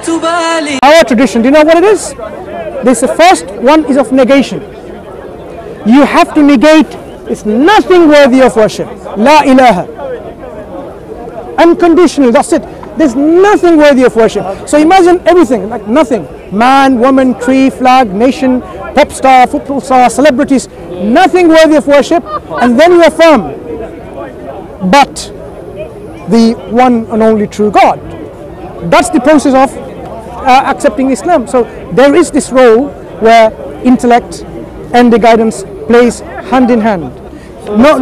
Our tradition, do you know what it is? This, the first one is of negation. You have to negate, it's nothing worthy of worship. La ilaha. Unconditional, that's it. There's nothing worthy of worship. So imagine everything, like nothing. Man, woman, tree, flag, nation, pop star, football star, celebrities, nothing worthy of worship. And then you affirm, but the one and only true God. That's the process of accepting Islam. So there is this role where intellect and the guidance plays hand in hand. No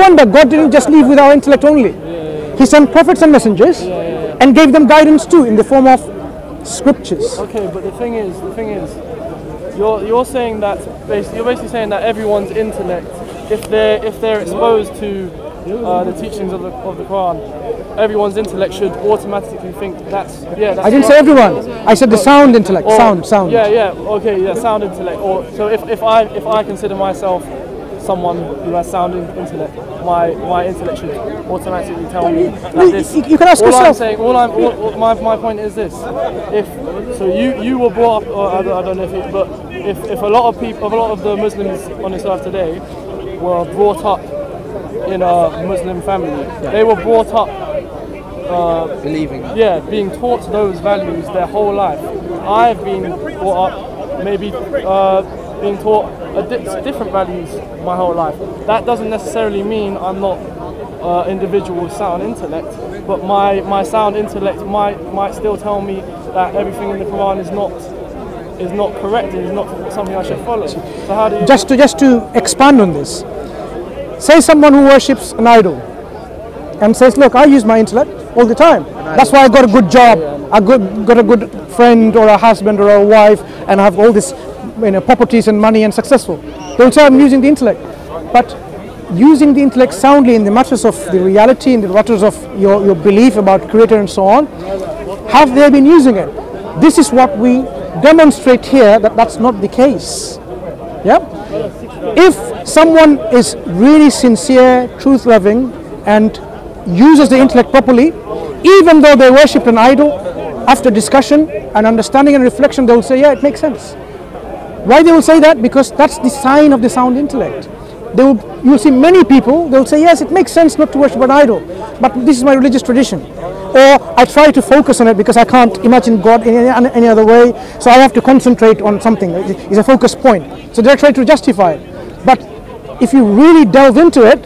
wonder God didn't just leave with our intellect only. He sent prophets and messengers and gave them guidance too in the form of scriptures. Okay, but the thing is, you're saying that you're basically saying that everyone's intellect, if they're exposed to the teachings of the Quran, everyone's intellect should automatically think that's I didn't say everyone. I said the sound intellect. Sound. Sound intellect. Or so if I consider myself someone who has sound intellect, my intellect should automatically tell me that this. You can ask yourself. My point is this: you were brought up, or I don't know if a lot of the Muslims on this earth today were brought up in a Muslim family. They were brought up believing. Being taught those values their whole life. I've been brought up maybe being taught different values my whole life. That doesn't necessarily mean I'm not an individual with sound intellect, but my sound intellect might still tell me that everything in the Quran is not correct and is not something I should follow. So how do you just to expand on this? Say someone who worships an idol and says, look, I use my intellect all the time. That's why I got a good job, I got a good friend or a husband or a wife, and I have all this properties and money and successful. They'll say I'm using the intellect. But using the intellect soundly in the matters of the reality, in the matters of your belief about Creator and so on, have they been using it? This is what we demonstrate here, that that's not the case. Yeah? If someone is really sincere, truth-loving, and uses the intellect properly, even though they worshipped an idol, after discussion and understanding and reflection, they will say, yeah, it makes sense. Why they will say that? Because that's the sign of the sound intellect. You'll see many people, they'll say, yes, it makes sense not to worship an idol, but this is my religious tradition. Or I try to focus on it because I can't imagine God in any other way, so I have to concentrate on something. It's a focus point. So they're trying to justify it. But if you really delve into it,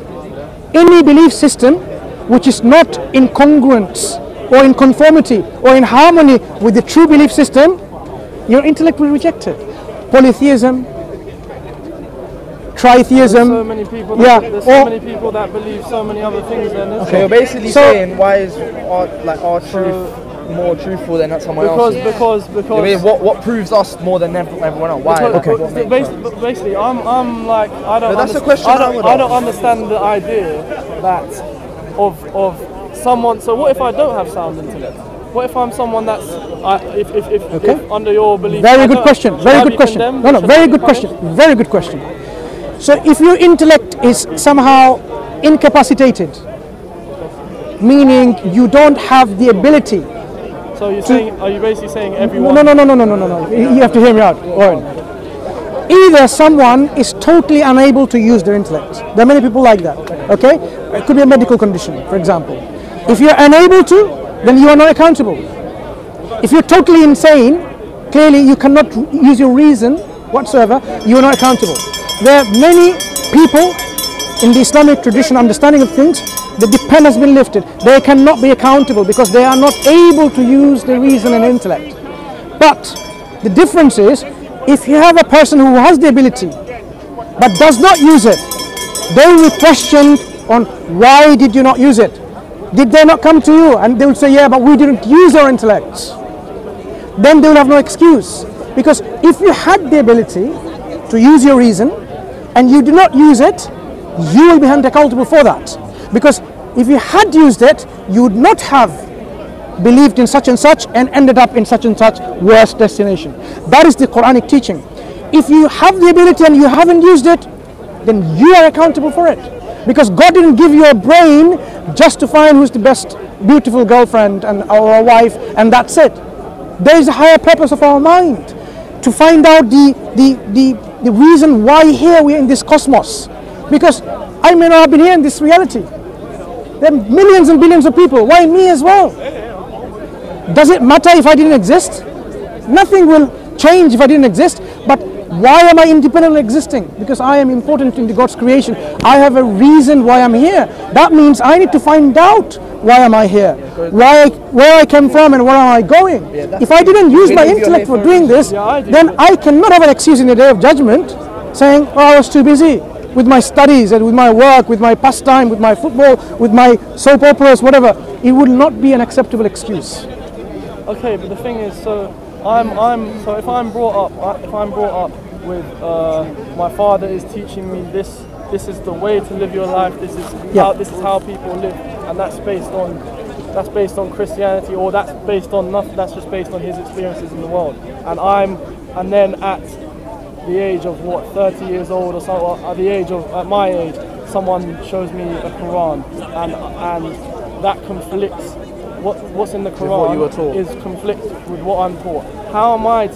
any belief system which is not in congruence or in conformity or in harmony with the true belief system, your intellect will reject it. Polytheism, tritheism. There's so many people that believe so many other things. So you're basically saying, why is our truth more truthful than someone else's? Because I mean, what proves us more than everyone else? Why? Basically, I'm like, I don't understand the idea that of someone. So what if I don't have sound intellect? What if I'm someone that's if under your belief? Very good question. Very good question. Very good question. Very good question. So if your intellect is somehow incapacitated, meaning you don't have the ability. So are you basically saying everyone? No. You have to hear me out, Warren. Either someone is totally unable to use their intellect. There are many people like that. Okay, it could be a medical condition, for example. If you're unable to, then you are not accountable. If you're totally insane, clearly you cannot use your reason whatsoever, you are not accountable. There are many people in the Islamic tradition understanding of things, the pen has been lifted. They cannot be accountable because they are not able to use their reason and intellect. But the difference is, if you have a person who has the ability but does not use it, they will be questioned on why did you not use it? Did they not come to you? And they will say, yeah, but we didn't use our intellect. Then they will have no excuse. Because if you had the ability to use your reason and you do not use it, you will be held accountable for that. Because if you had used it, you would not have believed in such and such and ended up in such and such worse destination. That is the Quranic teaching. If you have the ability and you haven't used it, then you are accountable for it. Because God didn't give you a brain just to find who's the best beautiful girlfriend or a wife, and that's it. There is a higher purpose of our mind, to find out the reason why here we are in this cosmos. Because I may not have been here in this reality. There are millions and billions of people. Why me as well? Does it matter if I didn't exist? Nothing will change if I didn't exist. But why am I independently existing? Because I am important in God's creation. I have a reason why I'm here. That means I need to find out why am I here, where I came from and where am I going. If I didn't use my intellect for doing this, then I cannot have an excuse in the day of judgment saying, oh, I was too busy with my studies and with my work, with my pastime, with my football, with my soap operas, whatever. It would not be an acceptable excuse. Okay, but the thing is, so if I'm brought up with my father is teaching me this is the way to live your life. This is how people live, and that's based on Christianity, or that's based on nothing. That's just based on his experiences in the world. And then at the age of 30 years old or so, at my age, someone shows me a Quran, and that conflicts. What's in the Quran is conflict with what I'm taught. How am I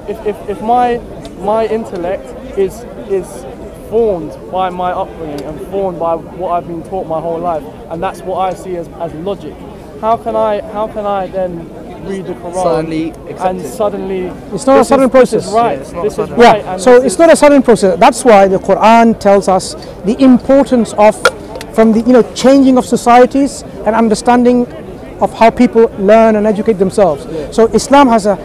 if my intellect is formed by my upbringing and formed by what I've been taught my whole life, and that's what I see as logic. How can I then read the Quran suddenly it's not a sudden process. So it's not a sudden process. That's why the Quran tells us the importance of changing of societies and understanding of how people learn and educate themselves. So Islam has a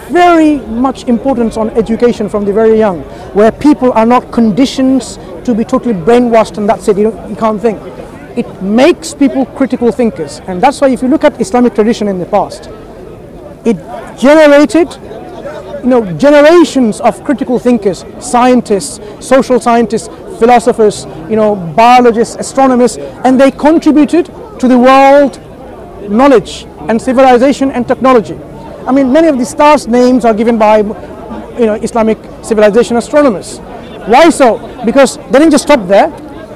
very much importance on education from the very young, where people are not conditioned to be totally brainwashed and that's it, you can't think. It makes people critical thinkers, and that's why if you look at Islamic tradition in the past, it generated generations of critical thinkers, scientists, social scientists, philosophers, biologists, astronomers, and they contributed to the world knowledge and civilization and technology. I mean, many of the stars' names are given by Islamic civilization astronomers. Why so? Because they didn't just stop there.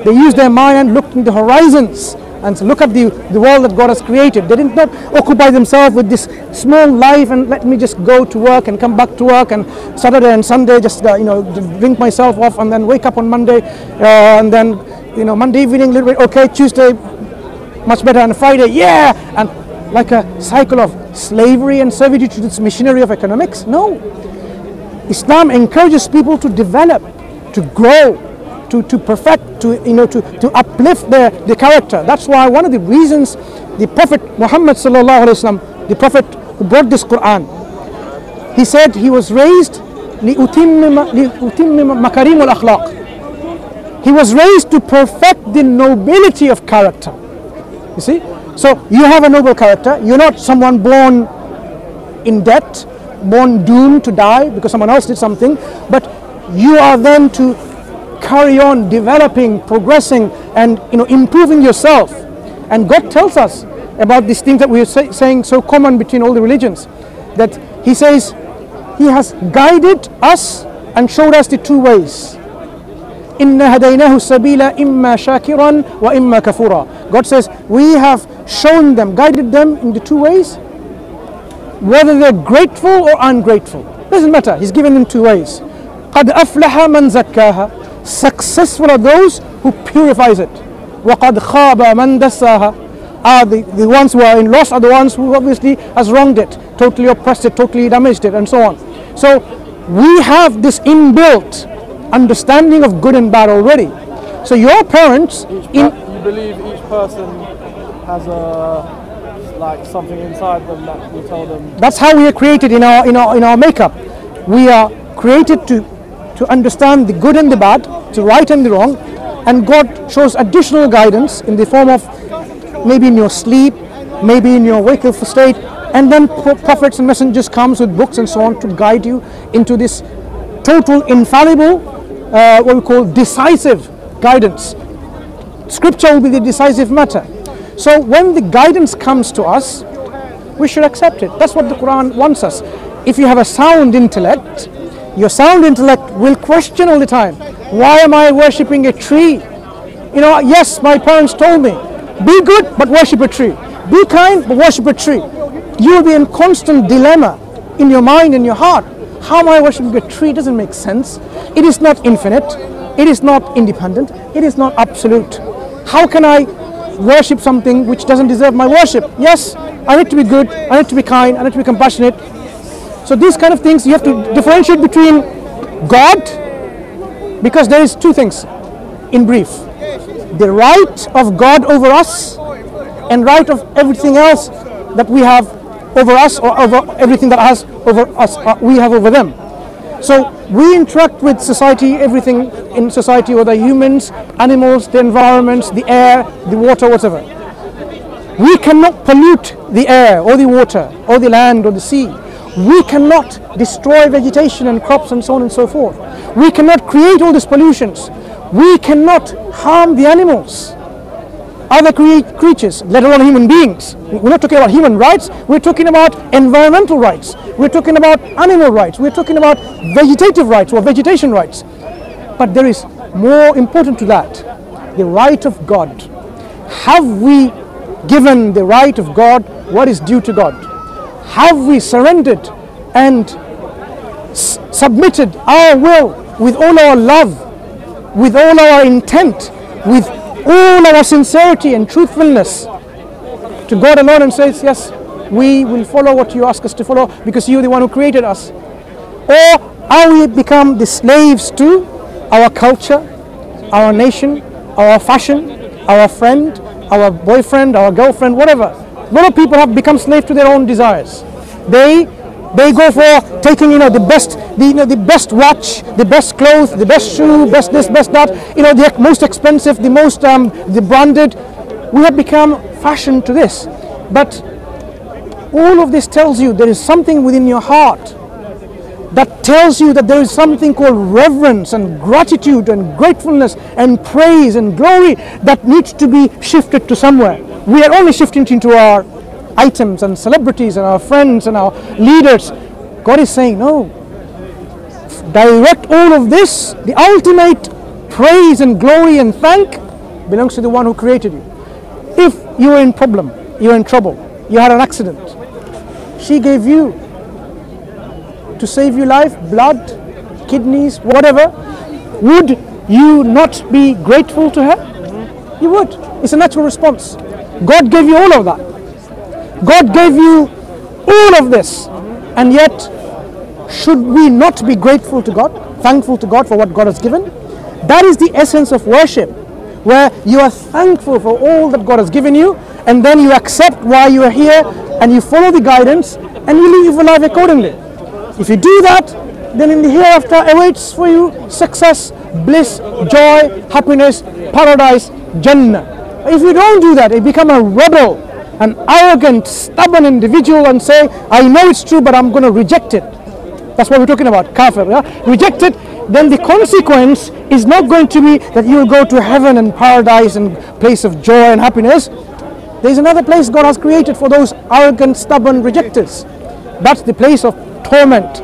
They used their mind and looked in the horizons and look at the world that God has created. They did not occupy themselves with this small life and let me just go to work and come back to work and Saturday and Sunday just drink myself off and then wake up on Monday and then Monday evening a little bit okay, Tuesday much better, and Friday and like a cycle of slavery and servitude to this machinery of economics. No, Islam encourages people to develop, to grow, to perfect, to uplift their character. That's why one of the reasons the Prophet Muhammad sallallahu alaihi wasallam, the Prophet who brought this Quran, he said he was raised لِأُتِمِّمَ مَكَارِمُ الْأَخْلَاقِ. He was raised to perfect the nobility of character. You see, so you have a noble character. You're not someone born in debt, born doomed to die because someone else did something, but you are then to carry on developing, progressing, and improving yourself. And God tells us about these things that we are saying so common between all the religions, that He says He has guided us and showed us the two ways. Inna hadaynahu sabila imma shakiran wa imma kafura. God says we have shown them, guided them in the two ways, whether they're grateful or ungrateful. Doesn't matter. He's given them two ways. قَدْ أَفْلَحَ مَنْ زَكَّاهَا. Successful are those who purifies it. وَقَدْ خَابَ مَنْ دَسَّاهَا. The ones who are in loss are the ones who obviously has wronged it, totally oppressed it, totally damaged it, and so on. So we have this inbuilt understanding of good and bad already. So your parents, you believe each person has something inside them that will tell them. That's how we are created in our makeup. We are created to understand the good and the bad, the right and the wrong, and God shows additional guidance in the form of maybe in your sleep, maybe in your wakeful state, and then prophets and messengers comes with books and so on to guide you into this total infallible, what we call decisive guidance. Scripture will be the decisive matter. So when the guidance comes to us, we should accept it. That's what the Quran wants us. If you have a sound intellect, your sound intellect will question all the time. Why am I worshipping a tree? Yes, my parents told me, be good but worship a tree. Be kind but worship a tree. You will be in constant dilemma in your mind and your heart. How am I worshiping a tree? It doesn't make sense. It is not infinite. It is not independent. It is not absolute. How can I worship something which doesn't deserve my worship? Yes, I need to be good. I need to be kind. I need to be compassionate. So these kind of things, you have to differentiate between God, because there is two things in brief. The right of God over us and right of everything else that we have over us, or over everything that has over us, we have over them. So we interact with society, everything in society, whether humans, animals, the environments, the air, the water, whatever. We cannot pollute the air or the water or the land or the sea. We cannot destroy vegetation and crops and so on and so forth. We cannot create all these pollutions. We cannot harm the animals, other creatures, let alone human beings. We're not talking about human rights, we're talking about environmental rights. We're talking about animal rights. We're talking about vegetative rights or vegetation rights. But there is more important to that, the right of God. Have we given the right of God what is due to God? Have we surrendered and submitted our will with all our love, with all our intent, with all our sincerity and truthfulness to God alone, and says, yes, we will follow what you ask us to follow because you're the one who created us? Or are we become the slaves to our culture, our nation, our fashion, our friend, our boyfriend, our girlfriend, whatever? A lot of people have become slaves to their own desires. They go for taking, the best watch, the best clothes, the best shoe, best this, best that, the most expensive, the most, the branded. We have become fashioned to this. But all of this tells you there is something within your heart that tells you that there is something called reverence and gratitude and gratefulness and praise and glory that needs to be shifted to somewhere. We are only shifting into our items and celebrities and our friends and our leaders. God is saying, no, direct all of this, the ultimate praise and glory and thank belongs to the one who created you. If you were in problem, you were in trouble, you had an accident, she gave you to save your life, blood, kidneys, whatever, would you not be grateful to her? You would. It's a natural response. God gave you all of that. God gave you all of this, and yet should we not be grateful to God, thankful to God for what God has given? That is the essence of worship, where you are thankful for all that God has given you, and then you accept why you are here, and you follow the guidance, and you live your life accordingly. If you do that, then in the hereafter awaits for you success, bliss, joy, happiness, paradise, Jannah. If you don't do that, you become a rebel, an arrogant, stubborn individual, and say, I know it's true, but I'm going to reject it. That's what we're talking about, kafir. Yeah? Reject it, then the consequence is not going to be that you will go to heaven and paradise and place of joy and happiness. There's another place God has created for those arrogant, stubborn rejectors. That's the place of torment,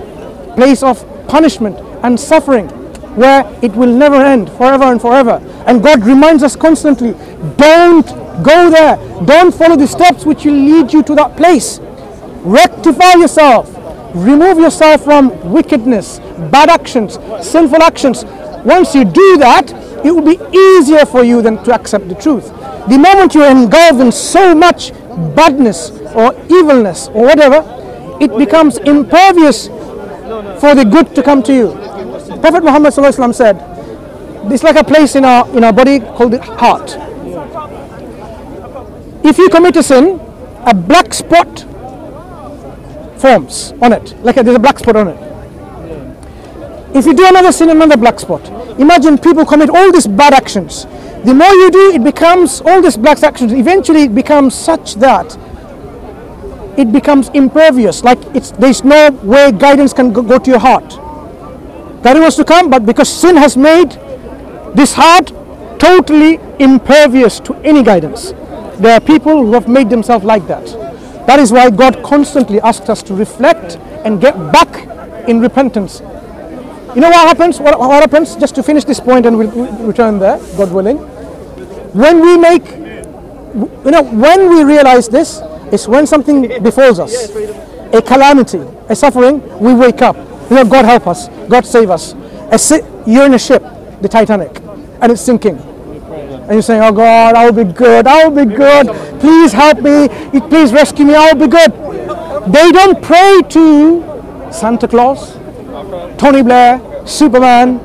place of punishment and suffering, where it will never end, forever and forever. And God reminds us constantly, don't go there. Don't follow the steps which will lead you to that place. Rectify yourself. Remove yourself from wickedness, bad actions, sinful actions. Once you do that, it will be easier for you than to accept the truth. The moment you're engulfed in so much badness or evilness or whatever, it becomes impervious for the good to come to you. Prophet Muhammad ﷺ said, it's like a place in our body called the heart. If you commit a sin, a black spot forms on it, like there's a black spot on it. If you do another sin, another black spot. Imagine people commit all these bad actions. The more you do, it becomes, all these black actions, eventually it becomes such that it becomes impervious, like there's no way guidance can go to your heart. Guidance wants to come, but because sin has made this heart totally impervious to any guidance. There are people who have made themselves like that. That is why God constantly asks us to reflect and get back in repentance. You know what happens? What happens? Just to finish this point, and we'll return there, God willing. when we make, when we realize this, is when something befalls us, a calamity, a suffering, we wake up. God help us, God save us. You're in a ship, the Titanic, and it's sinking. And you're saying, oh God, I'll be good, please help me, please rescue me, I'll be good. They don't pray to Santa Claus, Tony Blair, Superman,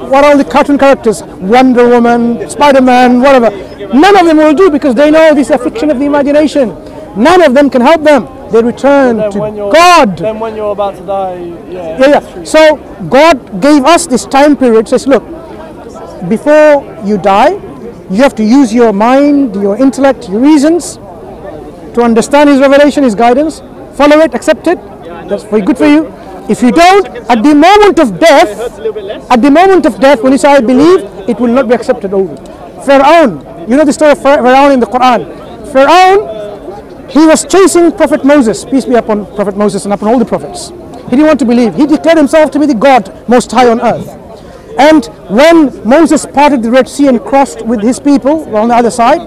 what are all the cartoon characters, Wonder Woman, Spider-Man, whatever. None of them will do, because they know this is a fiction of the imagination. None of them can help them. They return to God. Then when you're about to die, So God gave us this time period, says, look, before you die, you have to use your mind, your intellect, your reasons to understand His revelation, His guidance, follow it, accept it. That's very good for you. If you don't, at the moment of death, when you say, I believe, it will not be accepted over. Pharaoh, you know the story of Pharaoh in the Quran. Pharaoh, he was chasing Prophet Moses, peace be upon Prophet Moses and upon all the prophets. He didn't want to believe. He declared himself to be the God most high on earth. And when Moses parted the Red Sea and crossed with his people on the other side,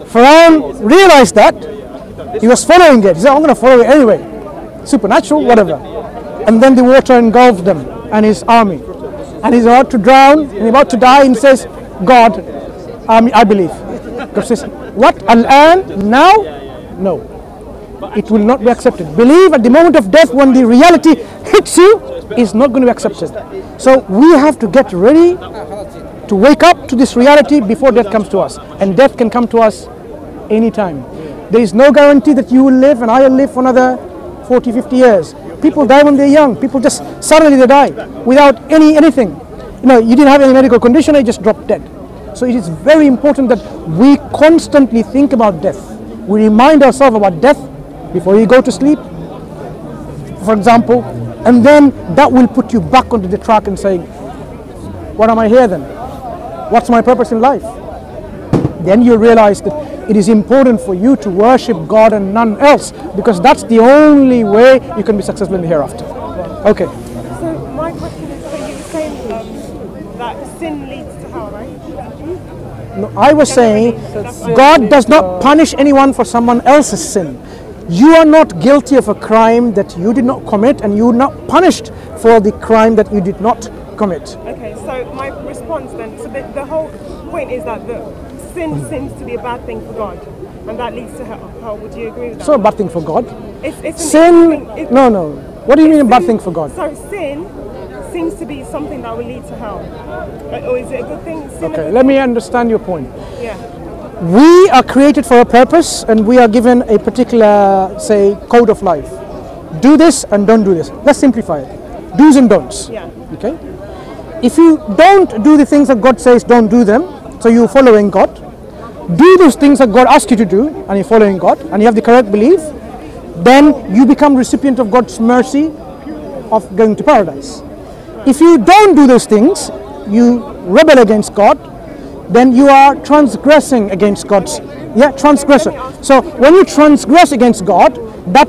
Pharaoh realized that. He was following it. He said, I'm going to follow it anyway. Supernatural, whatever. And then the water engulfed them and his army. And he's about to drown and about to die, and says, God, I believe. God says, what? Al-an? Now? No. It will not be accepted. Believe at the moment of death, when the reality hits you, is not going to be accepted. So we have to get ready to wake up to this reality before death comes to us. And death can come to us anytime. There is no guarantee that you will live and I will live for another 40, 50 years. People die when they're young. People just suddenly they die without anything. You didn't have any medical condition, you just dropped dead. So it is very important that we constantly think about death. We remind ourselves about death before you go to sleep, for example, and then that will put you back onto the track and saying, what am I here then? What's my purpose in life? Then you realize that it is important for you to worship God and none else, because that's the only way you can be successful in the hereafter. Okay. So my question is, so you were saying that sin leads to hell, right? No, I was saying God does not punish anyone for someone else's sin. You are not guilty of a crime that you did not commit, and you are not punished for the crime that you did not commit. Okay, so my response then, so the whole point is that sin seems to be a bad thing for God, and that leads to hell. Would you agree with that? It's not a bad thing for God. It's No. What do you mean a bad thing for God? So sin seems to be something that will lead to hell. Or is it a good thing? Okay, let me understand your point. Yeah. We are created for a purpose, and we are given a particular, say, code of life. Do this and don't do this. Let's simplify it. Do's and don'ts. Yeah. Okay? If you don't do the things that God says don't do them, so you're following God, do those things that God asks you to do, and you're following God, and you have the correct belief, then you become recipient of God's mercy of going to paradise. If you don't do those things, you rebel against God, then you are transgressing against God's, transgressor. So when you transgress against God, that